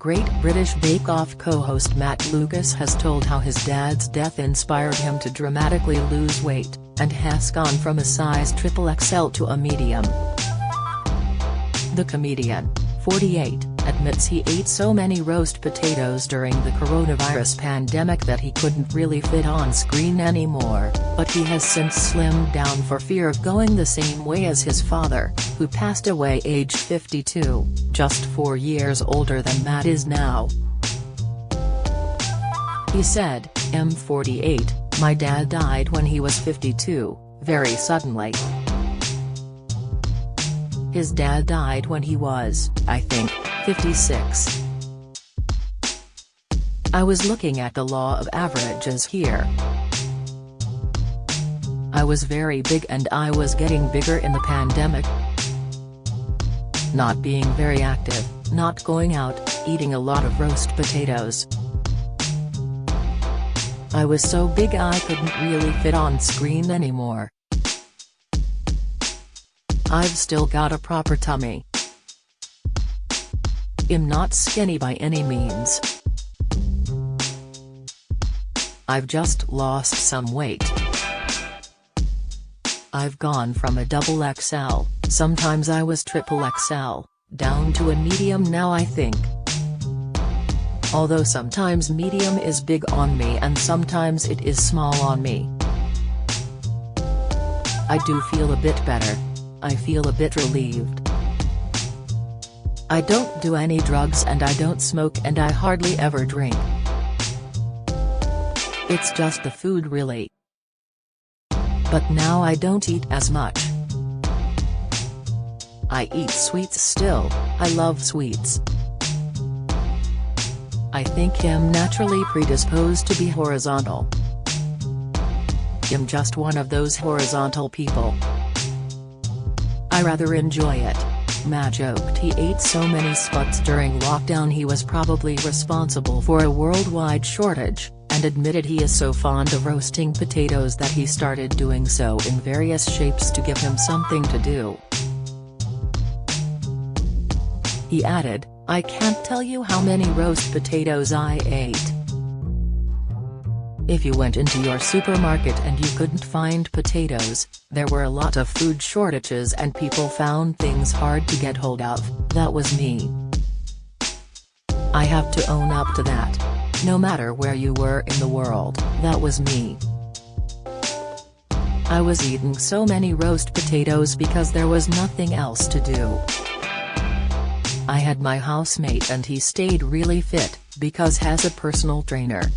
Great British Bake Off co-host Matt Lucas has told how his dad's death inspired him to dramatically lose weight, and has gone from a size XXL to a medium. The comedian, 48, admits he ate so many roast potatoes during the coronavirus pandemic that he couldn't really fit on screen anymore, but he has since slimmed down for fear of going the same way as his father, who passed away aged 52, just 4 years older than Matt is now. He said, "I'm 48, my dad died when he was 52, very suddenly. His dad died when he was, I think, 56. I was looking at the law of averages here. I was very big and I was getting bigger in the pandemic. Not being very active, not going out, eating a lot of roast potatoes. I was so big I couldn't really fit on screen anymore. I've still got a proper tummy. I'm not skinny by any means. I've just lost some weight. I've gone from a XXL, sometimes I was XXL, down to a medium now I think. Although sometimes medium is big on me and sometimes it is small on me. I do feel a bit better. I feel a bit relieved. I don't do any drugs and I don't smoke and I hardly ever drink. It's just the food really. But now I don't eat as much. I eat sweets still, I love sweets. I think I'm naturally predisposed to be horizontal. I'm just one of those horizontal people. I rather enjoy it." Matt joked he ate so many spots during lockdown he was probably responsible for a worldwide shortage, and admitted he is so fond of roasting potatoes that he started doing so in various shapes to give him something to do. He added, "I can't tell you how many roast potatoes I ate. If you went into your supermarket and you couldn't find potatoes, there were a lot of food shortages and people found things hard to get hold of, that was me. I have to own up to that. No matter where you were in the world, that was me. I was eating so many roast potatoes because there was nothing else to do. I had my housemate and he stayed really fit, because has a personal trainer.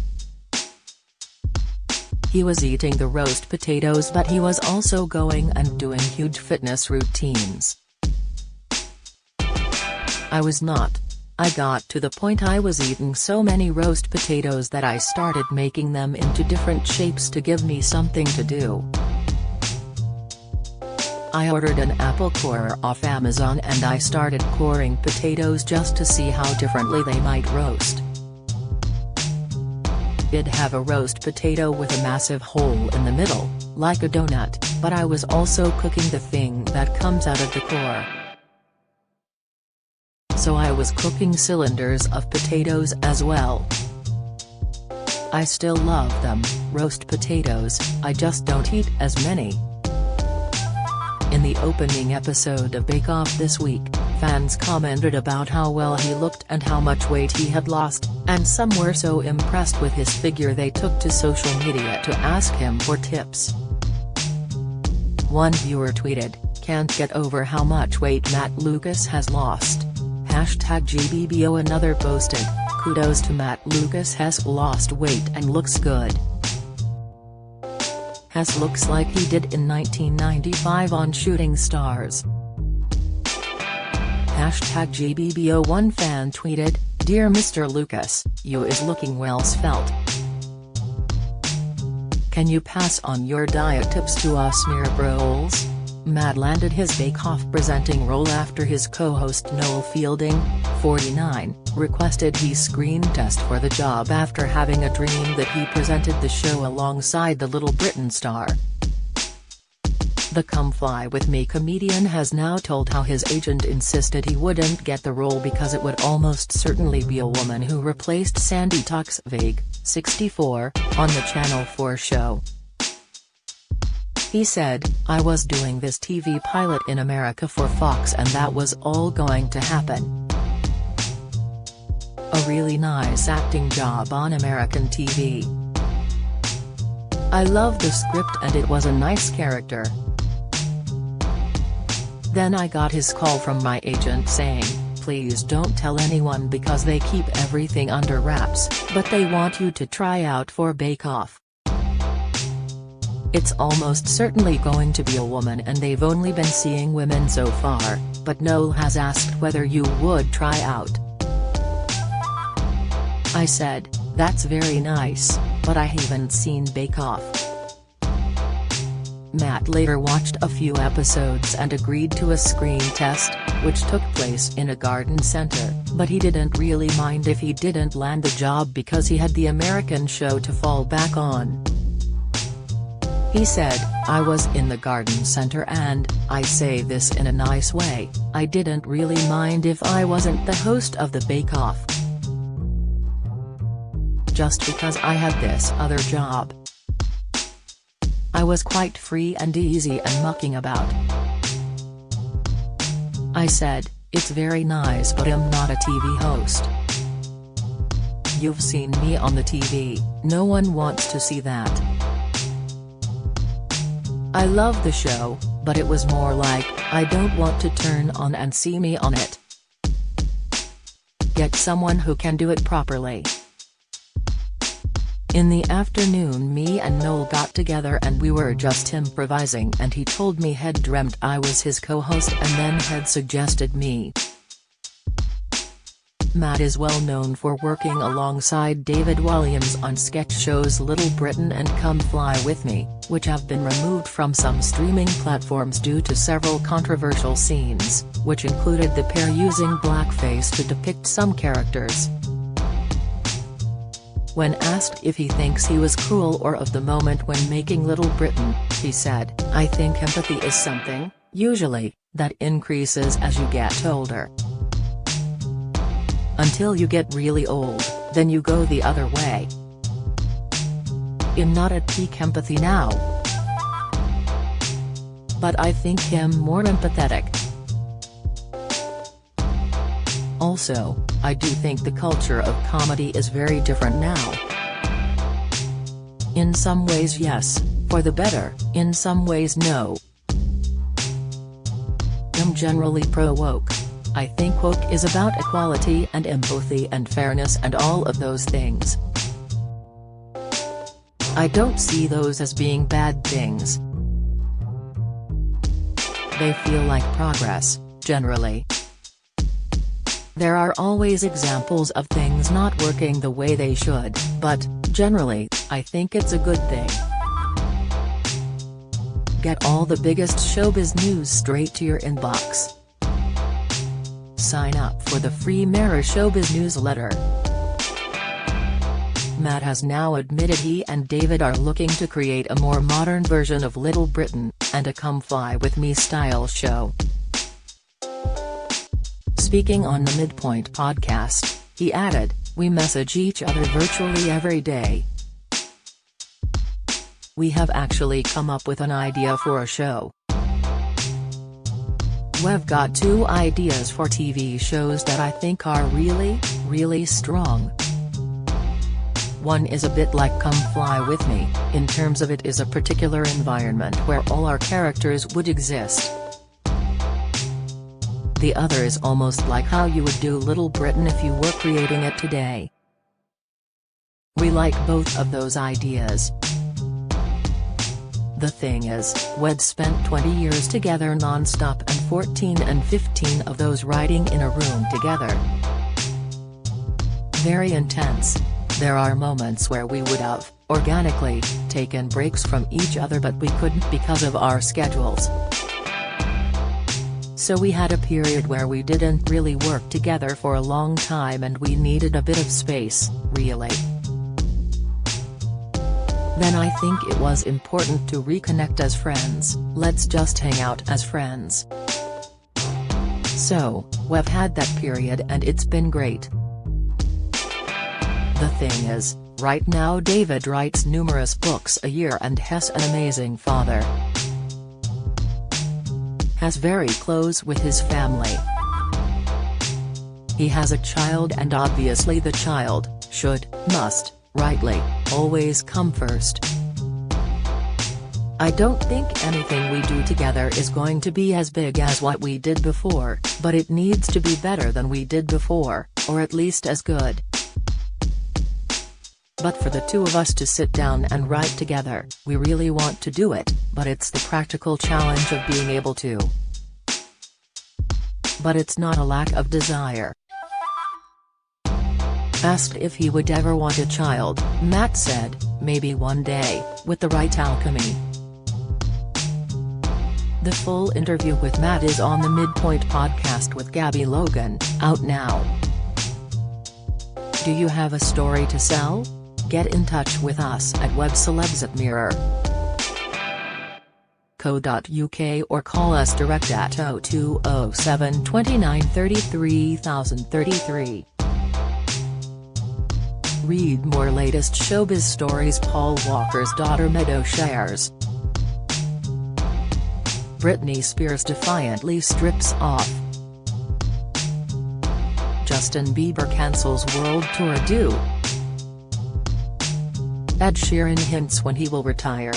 He was eating the roast potatoes but he was also going and doing huge fitness routines. I was not. I got to the point I was eating so many roast potatoes that I started making them into different shapes to give me something to do. I ordered an apple corer off Amazon and I started coring potatoes just to see how differently they might roast. I'd have a roast potato with a massive hole in the middle, like a donut, but I was also cooking the thing that comes out of the core. So I was cooking cylinders of potatoes as well. I still love them, roast potatoes, I just don't eat as many." In the opening episode of Bake Off this week, fans commented about how well he looked and how much weight he had lost, and some were so impressed with his figure they took to social media to ask him for tips. One viewer tweeted, "Can't get over how much weight Matt Lucas has lost. #GBBO." Another posted, "Kudos to Matt Lucas, has lost weight and looks good. Has looks like he did in 1995 on Shooting Stars." #GBBO. One fan tweeted, "Dear Mr. Lucas, you is looking well svelte. Can you pass on your diet tips to us mere bros?" Matt landed his Bake Off presenting role after his co-host Noel Fielding, 49, requested he screen test for the job after having a dream that he presented the show alongside the Little Britain star. The Come Fly With Me comedian has now told how his agent insisted he wouldn't get the role because it would almost certainly be a woman who replaced Sandy Toksvig, 64, on the Channel 4 show. He said, "I was doing this TV pilot in America for Fox and that was all going to happen. A really nice acting job on American TV. I loved the script and it was a nice character." Then I got his call from my agent saying, "Please don't tell anyone because they keep everything under wraps, but they want you to try out for Bake Off. It's almost certainly going to be a woman and they've only been seeing women so far, but Noel has asked whether you would try out." I said, "That's very nice, but I haven't seen Bake Off." Matt later watched a few episodes and agreed to a screen test, which took place in a garden center, but he didn't really mind if he didn't land the job because he had the American show to fall back on. He said, "I was in the garden center and, I say this in a nice way, I didn't really mind if I wasn't the host of the Bake Off. Just because I had this other job. I was quite free and easy and mucking about." I said, "It's very nice but I'm not a TV host. You've seen me on the TV, no one wants to see that. I love the show, but it was more like, I don't want to turn on and see me on it. Get someone who can do it properly." In the afternoon me and Noel got together and we were just improvising and he told me he'd dreamt I was his co-host and then had suggested me. Matt is well known for working alongside David Walliams on sketch shows Little Britain and Come Fly With Me, which have been removed from some streaming platforms due to several controversial scenes, which included the pair using blackface to depict some characters. When asked if he thinks he was cruel or of the moment when making Little Britain, he said, "I think empathy is something, usually, that increases as you get older. Until you get really old, then you go the other way. I'm not at peak empathy now. But I think I'm more empathetic. Also, I do think the culture of comedy is very different now. In some ways yes, for the better, in some ways no. I'm generally pro-woke. I think woke is about equality and empathy and fairness and all of those things. I don't see those as being bad things. They feel like progress, generally. There are always examples of things not working the way they should, but, generally, I think it's a good thing. Get all the biggest showbiz news straight to your inbox. Sign up for the free Mirror Showbiz newsletter." Matt has now admitted he and David are looking to create a more modern version of Little Britain, and a Come Fly With Me style show. Speaking on the Midpoint podcast, he added, "We message each other virtually every day. We have actually come up with an idea for a show. We've got 2 ideas for TV shows that I think are really, really strong. One is a bit like Come Fly With Me, in terms of it is a particular environment where all our characters would exist. The other is almost like how you would do Little Britain if you were creating it today. We like both of those ideas. The thing is, we'd spent 20 years together non-stop and 14 and 15 of those writing in a room together. Very intense. There are moments where we would have, organically, taken breaks from each other but we couldn't because of our schedules. So we had a period where we didn't really work together for a long time and we needed a bit of space, really. Then I think it was important to reconnect as friends. Let's just hang out as friends. So, we've had that period and it's been great. The thing is, right now David writes numerous books a year and has an amazing father. Has very close with his family. He has a child and obviously the child, must, rightly, always come first. I don't think anything we do together is going to be as big as what we did before, but it needs to be better than we did before, or at least as good. But for the two of us to sit down and write together, we really want to do it, but it's the practical challenge of being able to. But it's not a lack of desire. Asked if he would ever want a child, Matt said, maybe one day, with the right alchemy. The full interview with Matt is on the Midpoint podcast with Gabby Logan, out now. Do you have a story to sell? Get in touch with us at webcelebs@mirror.co.uk or call us direct at 0207 29 33 033. Read more latest showbiz stories. Paul Walker's daughter Meadow shares. Britney Spears defiantly strips off. Justin Bieber cancels world tour due. Ed Sheeran hints when he will retire.